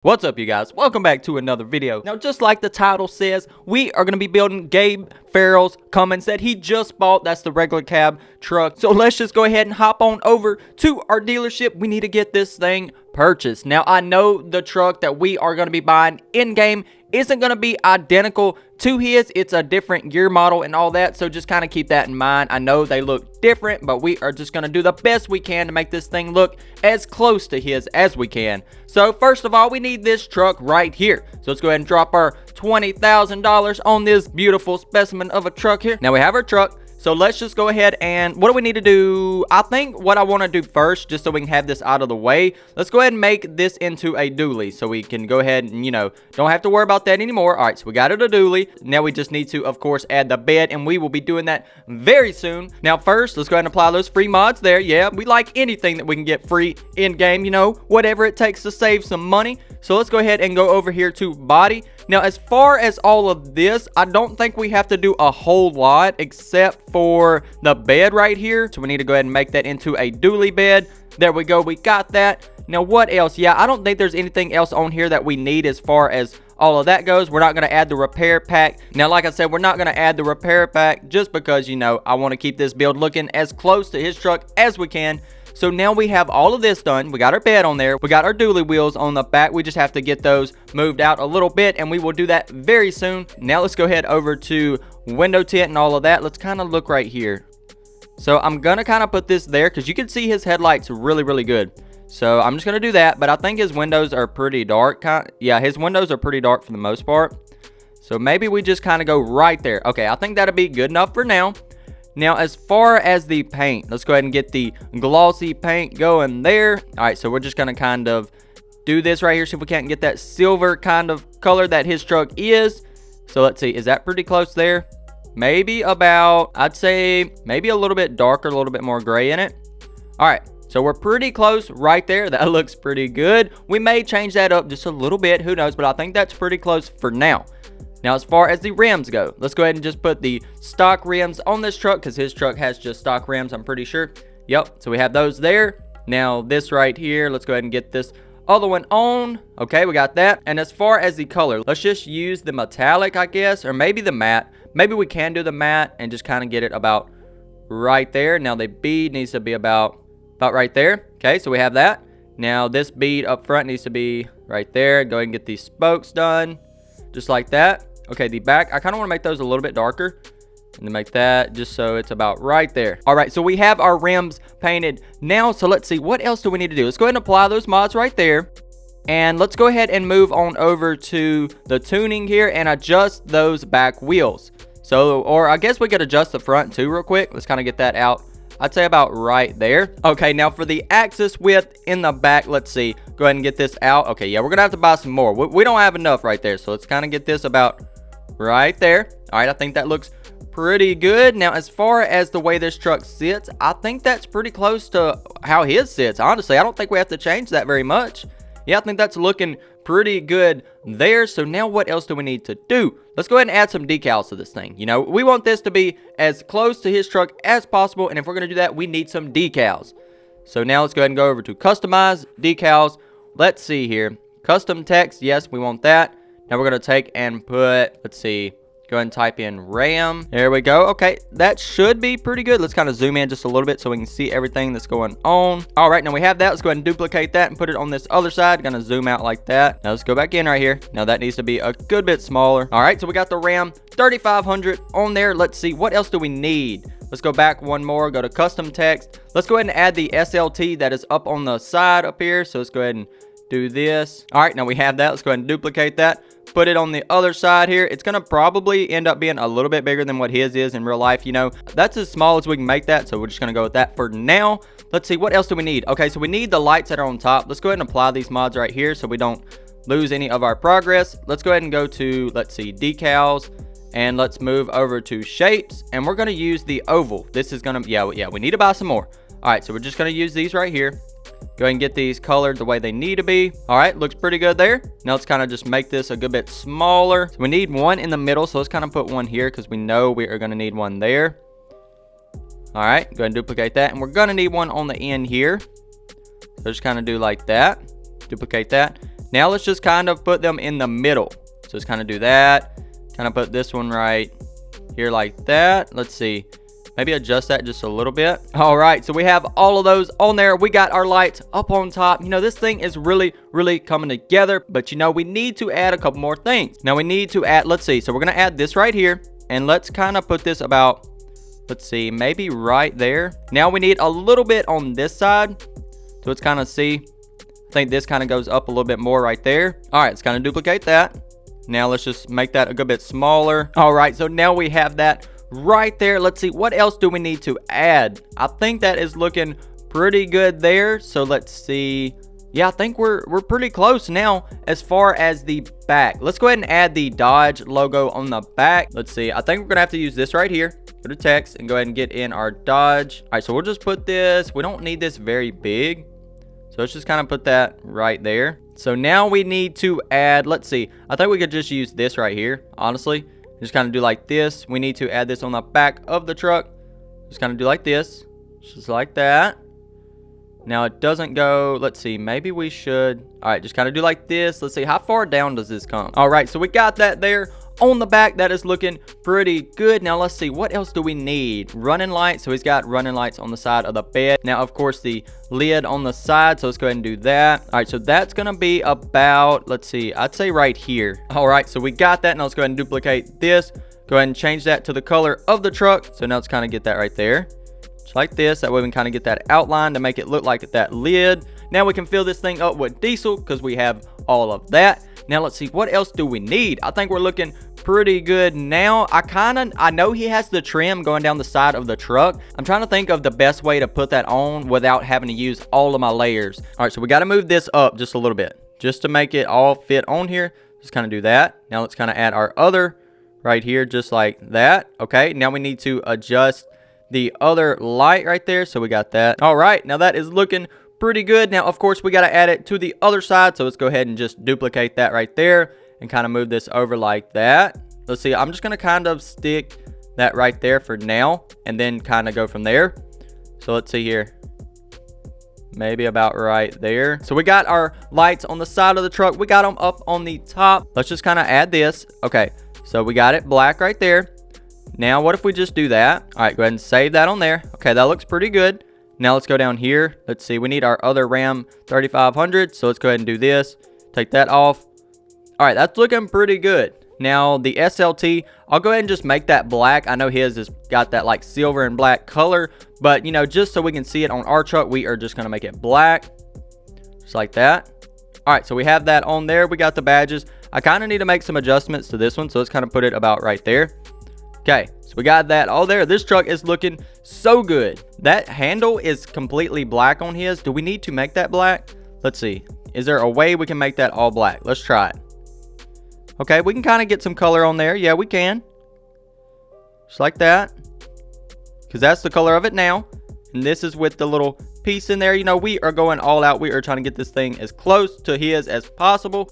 What's up, you guys? Welcome back to another video. Now, just like the title says, we are going to be building Gabe Farrell's CUMMINS that he just bought. That's the regular cab truck. So let's just go ahead and hop on over to our dealership. We need to get this thing purchased. Now, I know the truck that we are going to be buying in-game isn't going to be identical to his. It's a different year model and all that, so just kind of keep that in mind. I know they look different, but we are just going to do the best we can to make this thing look as close to his as we can. So first of all, we need this truck right here. So let's go ahead and drop our $20,000 on this beautiful specimen of a truck here. Now we have our truck. So let's just go ahead and what do we need to do? I think what I want to do first, just so we can have this out of the way, let's go ahead and make this into a dually so we can go ahead and, you know, don't have to worry about that anymore. All right, so we got it a dually. Now we just need to, of course, add the bed, and we will be doing that very soon. Now first, let's go ahead and apply those free mods there. Yeah, we like anything that we can get free in-game, you know, whatever it takes to save some money. So let's go ahead and go over here to body. Now, as far as all of this, I don't think we have to do a whole lot except for the bed right here. So we need to go ahead and make that into a dually bed. There we go. We got that. Now, what else? Yeah, I don't think there's anything else on here that we need as far as all of that goes. We're not going to add the repair pack. Now, like I said, we're not going to add the repair pack just because, you know, I want to keep this build looking as close to his truck as we can. So now we have all of this done. We got our bed on there. We got our dually wheels on the back. We just have to get those moved out a little bit, and we will do that very soon. Now let's go ahead over to window tint and all of that. Let's kind of look right here. So I'm going to kind of put this there because you can see his headlights really, really good. So I'm just going to do that, but I think his windows are pretty dark. Yeah, his windows are pretty dark for the most part. So maybe we just kind of go right there. Okay, I think that'll be good enough for now. Now, as far as the paint, let's go ahead and get the glossy paint going there. All right, so we're just going to kind of do this right here, see if we can't get that silver kind of color that his truck is. So let's see, is that pretty close there? Maybe about, I'd say maybe a little bit darker, a little bit more gray in it. All right, so we're pretty close right there. That looks pretty good. We may change that up just a little bit, who knows, but I think that's pretty close for now. Now, as far as the rims go, let's go ahead and just put the stock rims on this truck because his truck has just stock rims, I'm pretty sure. Yep, so we have those there. Now, this right here, let's go ahead and get this other one on. Okay, we got that. And as far as the color, let's just use the metallic, I guess, or maybe the matte. Maybe we can do the matte and just kind of get it about right there. Now, the bead needs to be about right there. Okay, so we have that. Now, this bead up front needs to be right there. Go ahead and get these spokes done, just like that. Okay, the back, I kind of want to make those a little bit darker. And then make that just so it's about right there. All right, so we have our rims painted now. So let's see, what else do we need to do? Let's go ahead and apply those mods right there. And let's go ahead and move on over to the tuning here and adjust those back wheels. So, or I guess we could adjust the front too real quick. Let's kind of get that out. I'd say about right there. Okay, now for the axis width in the back, let's see. Go ahead and get this out. Okay, yeah, we're going to have to buy some more. We don't have enough right there. So let's kind of get this about right there. All right, I think that looks pretty good. Now, as far as the way this truck sits, I think that's pretty close to how his sits. Honestly, I don't think we have to change that very much. Yeah, I think that's looking pretty good there. So now what else do we need to do? Let's go ahead and add some decals to this thing. You know, we want this to be as close to his truck as possible. And if we're going to do that, we need some decals. So now let's go ahead and go over to customize decals. Let's see here. Custom text. Yes, we want that. Now we're going to take and put, let's see, go ahead and type in RAM. There we go. Okay, that should be pretty good. Let's kind of zoom in just a little bit so we can see everything that's going on. All right, now we have that. Let's go ahead and duplicate that and put it on this other side. Going to zoom out like that. Now let's go back in right here. Now that needs to be a good bit smaller. All right, so we got the RAM 3500 on there. Let's see, what else do we need? Let's go back one more, go to custom text. Let's go ahead and add the SLT that is up on the side up here. So let's go ahead and do this. All right, now we have that. Let's go ahead and duplicate that. Put it on the other side here. It's going to probably end up being a little bit bigger than what his is in real life. You know, that's as small as we can make that. So we're just going to go with that for now. Let's see, what else do we need? Okay, so we need the lights that are on top. Let's go ahead and apply these mods right here so we don't lose any of our progress. Let's go ahead and go to, let's see, decals. And let's move over to shapes. And we're going to use the oval. This is going to, yeah, we need to buy some more. All right, so we're just going to use these right here. Go ahead and get these colored the way they need to be. All right, looks pretty good there. Now let's kind of just make this a good bit smaller. So we need one in the middle, so let's kind of put one here because we know we are going to need one there. All right, go ahead and duplicate that. And we're going to need one on the end here. So just kind of do like that. Duplicate that. Now let's just kind of put them in the middle. So let's kind of do that. Kind of put this one right here like that. Let's see. Maybe adjust that just a little bit. All right, so we have all of those on there. We got our lights up on top. You know, this thing is really, really coming together. But, you know, we need to add a couple more things. Now, we need to add, let's see. So, we're going to add this right here. And let's kind of put this about, let's see, maybe right there. Now, we need a little bit on this side. So, let's kind of see. I think this kind of goes up a little bit more right there. All right, let's kind of duplicate that. Now, let's just make that a good bit smaller. All right, so now we have that right there. Let's see, what else do we need to add? I think that is looking pretty good there. So let's see. Yeah, I think we're pretty close now as far as the back. Let's go ahead and add the Dodge logo on the back. Let's see. I think we're gonna have to use this right here. Go to text and go ahead and get in our Dodge. All right, so we'll just put this. We don't need this very big. So let's just kind of put that right there. So now we need to add, let's see. I think we could just use this right here, honestly. Just kind of do like this. We need to add this on the back of the truck. Just kind of do like this. Just like that. Now it doesn't go, let's see, maybe we should. All right, just kind of do like this. Let's see, how far down does this come? All right, so we got that there on the back. That is looking pretty good. Now let's see, what else do we need? Running lights. So he's got running lights on the side of the bed. Now, of course, the lid on the side. So let's go ahead and do that. All right, so that's gonna be about, let's see, I'd say right here. All right, so we got that. Now let's go ahead and duplicate this. Go ahead and change that to the color of the truck. So now let's kind of get that right there. Just like this. That way we can kind of get that outline to make it look like that lid. Now we can fill this thing up with diesel because we have all of that. Now let's see, what else do we need? I think we're looking pretty good now. I know he has the trim going down the side of the truck. I'm trying to think of the best way to put that on without having to use all of my layers. All right, so we got to move this up just a little bit just to make it all fit on here. Just kind of do that. Now let's kind of add our other right here just like that. Okay, now we need to adjust the other light right there. So we got that. All right, now that is looking pretty good. Now, of course, we got to add it to the other side. So let's go ahead and just duplicate that right there and kind of move this over like that. Let's see, I'm just going to kind of stick that right there for now and then kind of go from there. So let's see here. Maybe about right there. So we got our lights on the side of the truck. We got them up on the top. Let's just kind of add this. Okay, so we got it black right there. Now, what if we just do that? All right, go ahead and save that on there. Okay, that looks pretty good. Now, let's go down here. Let's see. We need our other Ram 3500. So, let's go ahead and do this. Take that off. All right, that's looking pretty good. Now, the SLT, I'll go ahead and just make that black. I know his has got that, like, silver and black color. But, you know, just so we can see it on our truck, we are just going to make it black. Just like that. All right, so we have that on there. We got the badges. I kind of need to make some adjustments to this one. So, let's kind of put it about right there. Okay, so we got that all there. This truck is looking so good. That handle is completely black on his. Do we need to make that black? Let's see. Is there a way we can make that all black? Let's try it. Okay, we can kind of get some color on there. Yeah, we can. Just like that. Because that's the color of it now. And this is with the little piece in there. You know, we are going all out. We are trying to get this thing as close to his as possible.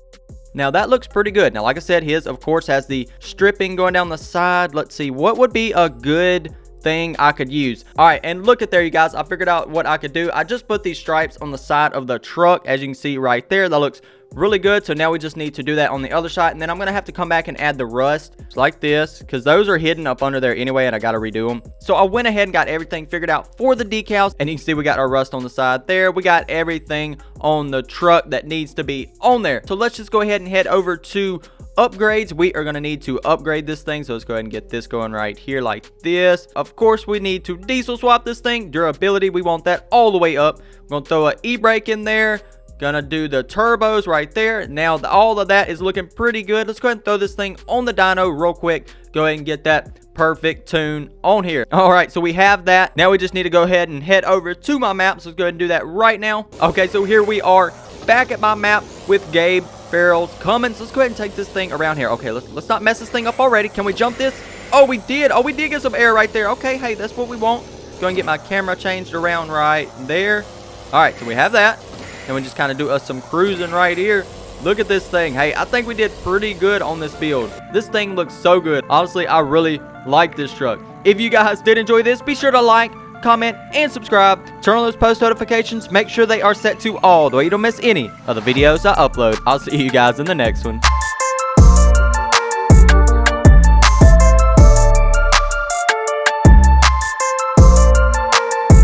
Now, that looks pretty good. Now, like I said, his, of course, has the stripping going down the side. Let's see. What would be a good thing I could use? All right, and look at there, you guys. I figured out what I could do. I just put these stripes on the side of the truck, as you can see right there. That looks really good. So now we just need to do that on the other side, and then I'm gonna have to come back and add the rust just like this, because those are hidden up under there anyway, and I gotta redo them. So I went ahead and got everything figured out for the decals, and you can see we got our rust on the side there. We got everything on the truck that needs to be on there. So let's just go ahead and head over to upgrades. We are going to need to upgrade this thing, so let's go ahead and get this going right here like this. Of course, we need to diesel swap this thing. Durability, we want that all the way up. We're going to throw an e-brake in there. Gonna do the turbos right there. Now all of that is looking pretty good. Let's go ahead and throw this thing on the dyno real quick. Go ahead and get that perfect tune on here. All right, so we have that. Now we just need to go ahead and head over to my map. So let's go ahead and do that right now. Okay, so here we are back at my map with Gabe Farrell's Cummins. Let's go ahead and take this thing around here. Okay, let's not mess this thing up already. Can we jump this? Oh, we did. Oh, we did get some air right there. Okay, hey, that's what we want. Go ahead and get my camera changed around right there. All right, so we have that. And we just kind of do us some cruising right here. Look at this thing. Hey, I think we did pretty good on this build. This thing looks so good. Honestly, I really like this truck. If you guys did enjoy this, be sure to like, comment, and subscribe. Turn on those post notifications. Make sure they are set to all, the way you don't miss any of the videos I upload. I'll see you guys in the next one.